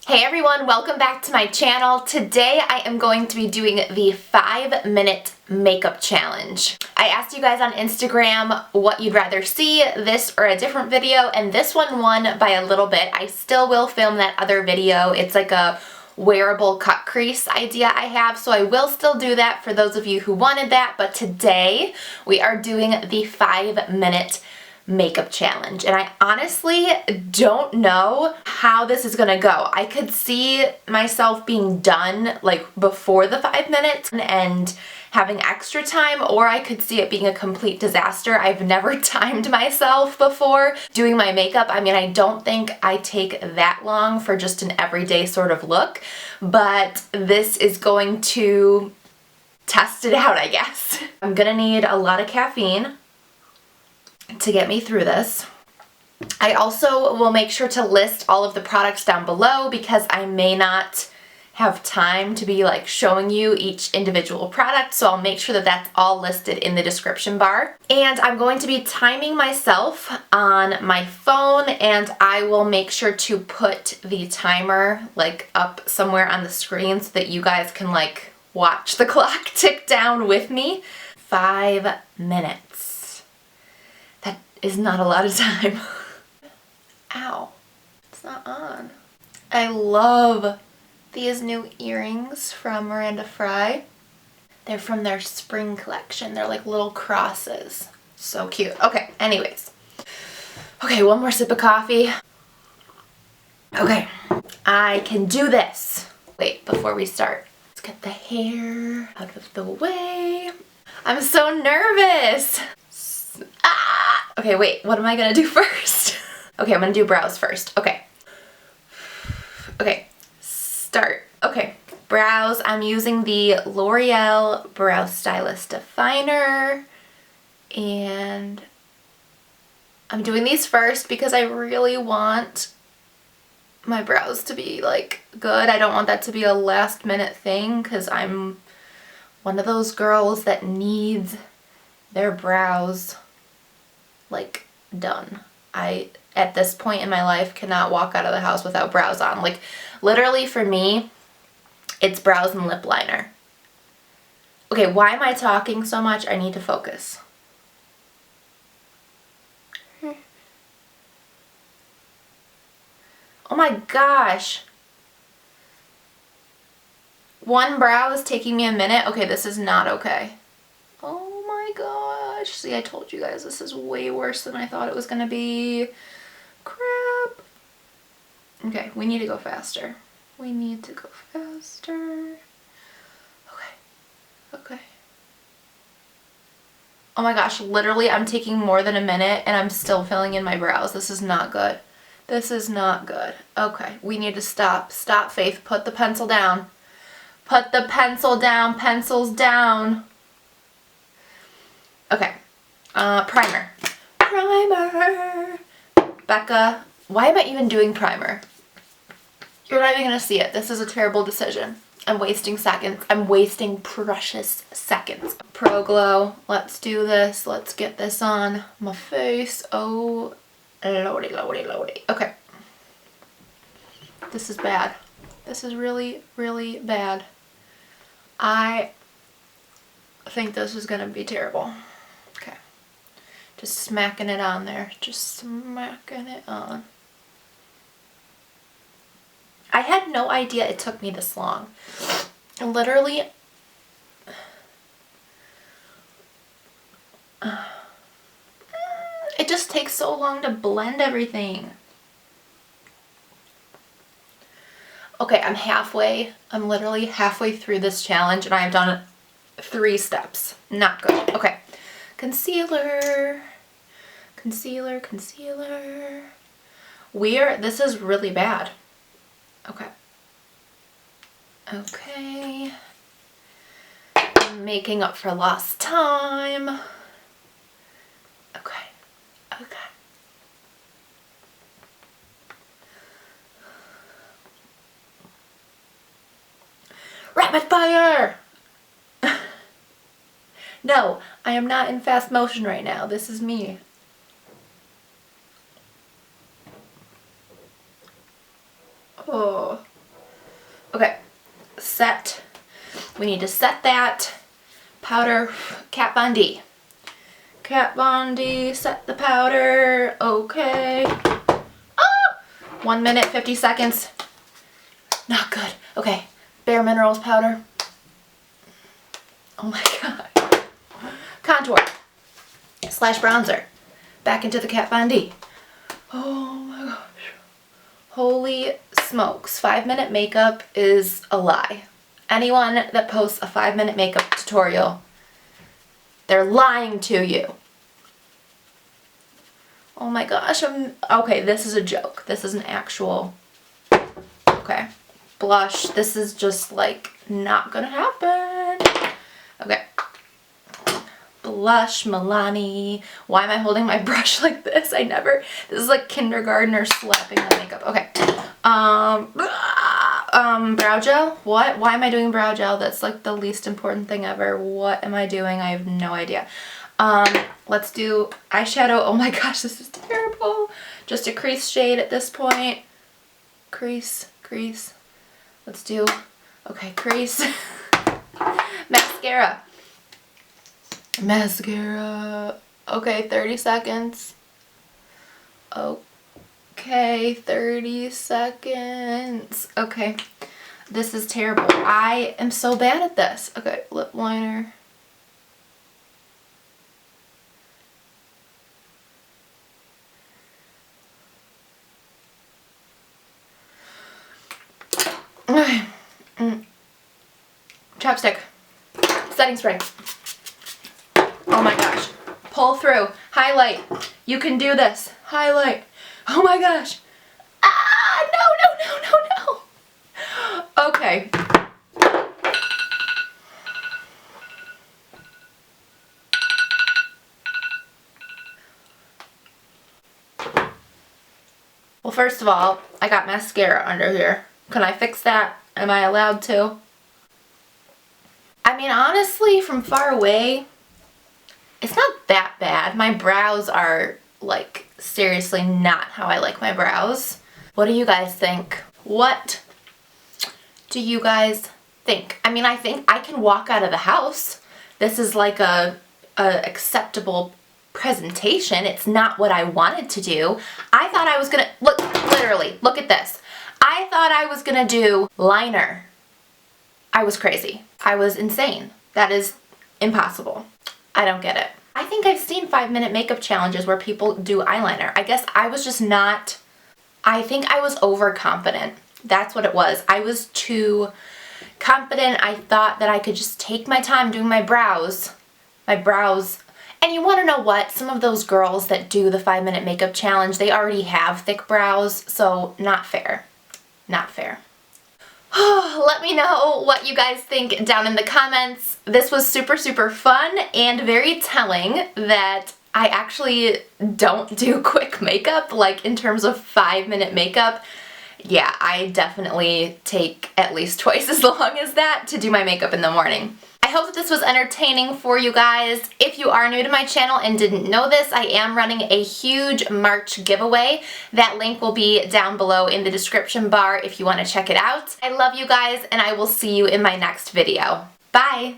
Hey everyone, welcome back to my channel. Today I am going to be doing the 5-minute makeup challenge. I asked you guys on Instagram what you'd rather see, this or a different video, and this one won by a little bit. I still will film that other video. It's like a wearable cut crease idea I have, so I will still do that for those of you who wanted that, but today we are doing the 5-minute makeup challenge, and I honestly don't know how this is gonna go. I could see myself being done like before the 5 minutes and having extra time, or I could see it being a complete disaster. I've never timed myself before doing my makeup. I mean, I don't think I take that long for just an everyday sort of look, but this is going to test it out, I guess. I'm gonna need a lot of caffeine to get me through this. I also will make sure to list all of the products down below because I may not have time to be like showing you each individual product, so I'll make sure that that's all listed in the description bar. And I'm going to be timing myself on my phone, and I will make sure to put the timer like up somewhere on the screen so that you guys can like watch the clock tick down with me. 5 minutes. Is not a lot of time. Ow, it's not on. I love these new earrings from FRYE. They're from their spring collection. They're like little crosses. So cute. Okay, anyways. Okay, one more sip of coffee. Okay, I can do this. Wait, before we start, let's get the hair out of the way. I'm so nervous. Okay, wait, what am I gonna do first? Okay, I'm gonna do brows first. Okay. Okay, start. Okay, brows. I'm using the L'Oreal Brow Stylist Definer. And I'm doing these first because I really want my brows to be like good. I don't want that to be a last minute thing because I'm one of those girls that needs their brows like done. I, at this point in my life, cannot walk out of the house without brows on. Like, literally for me, it's brows and lip liner. Okay, why am I talking so much? I need to focus. Oh my gosh. One brow is taking me a minute. Okay, this is not okay. Oh my gosh. See, I told you guys this is way worse than I thought it was gonna be. Crap. Okay, we need to go faster. We need to go faster. Okay. Okay. Oh my gosh, literally I'm taking more than a minute and I'm still filling in my brows. This is not good. This is not good. Okay, we need to stop. Stop, Faith. Put the pencil down. Put the pencil down. Pencils down. Okay, primer. Primer! Becca, why am I even doing primer? You're not even gonna see it. This is a terrible decision. I'm wasting seconds. I'm wasting precious seconds. Pro Glow, let's do this. Let's get this on my face. Oh, lordy, lordy, lordy. Okay. This is bad. This is really, really bad. I think this is gonna be terrible. Okay. Just smacking it on there. Just smacking it on. I had no idea it took me this long. Literally, it just takes so long to blend everything. Okay, I'm literally halfway through this challenge and I have done 3 steps. Not good. Okay. Concealer. Concealer, concealer. This is really bad. Okay. Okay. I'm making up for lost time. Okay. Okay. Rapid fire! No, I am not in fast motion right now. This is me. Oh. Okay, set. We need to set that powder. Kat Von D. Kat Von D, set the powder. Okay. 1 minute, 50 seconds. Not good. Okay, Bare Minerals powder. Oh my god. Contour. Slash bronzer. Back into the Kat Von D. Oh my gosh. Holy smokes. 5-minute makeup is a lie. Anyone that posts a 5-minute makeup tutorial, they're lying to you. Oh my gosh. Okay, this is a joke. This is an actual... Okay. Blush. This is just like not gonna happen. Okay. Blush, Milani. Why am I holding my brush like this? This is like kindergartner slapping on makeup. Okay. Brow gel. What? Why am I doing brow gel? That's like the least important thing ever. What am I doing? I have no idea. Let's do eyeshadow. Oh my gosh, this is terrible. Just a crease shade at this point. Crease. Let's do, okay, crease. Mascara. Okay, 30 seconds. Okay, 30 seconds. Okay, this is terrible. I am so bad at this. Okay, lip liner. Okay. Chapstick. Setting spray. Oh my gosh. Pull through. Highlight. You can do this. Highlight. Oh my gosh. Ah, no. Okay. Well, first of all, I got mascara under here. Can I fix that? Am I allowed to? I mean, honestly, from far away, it's not that bad. My brows are, like, seriously not how I like my brows. What do you guys think? What do you guys think? I mean, I think I can walk out of the house. This is like a acceptable presentation. It's not what I wanted to do. I thought I was gonna, look, literally, look at this. I thought I was gonna do liner. I was crazy. I was insane. That is impossible. I don't get it. I think I've seen 5-minute makeup challenges where people do eyeliner. I guess I was just not, I think I was overconfident. That's what it was. I was too confident. I thought that I could just take my time doing my brows. And you want to know what? Some of those girls that do the 5-minute makeup challenge, they already have thick brows, so not fair. Not fair. Let me know what you guys think down in the comments. This was super fun and very telling that I actually don't do quick makeup, like in terms of 5-minute makeup. Yeah, I definitely take at least twice as long as that to do my makeup in the morning. I hope that this was entertaining for you guys. If you are new to my channel and didn't know this, I am running a huge March giveaway. That link will be down below in the description bar if you want to check it out. I love you guys, and I will see you in my next video. Bye!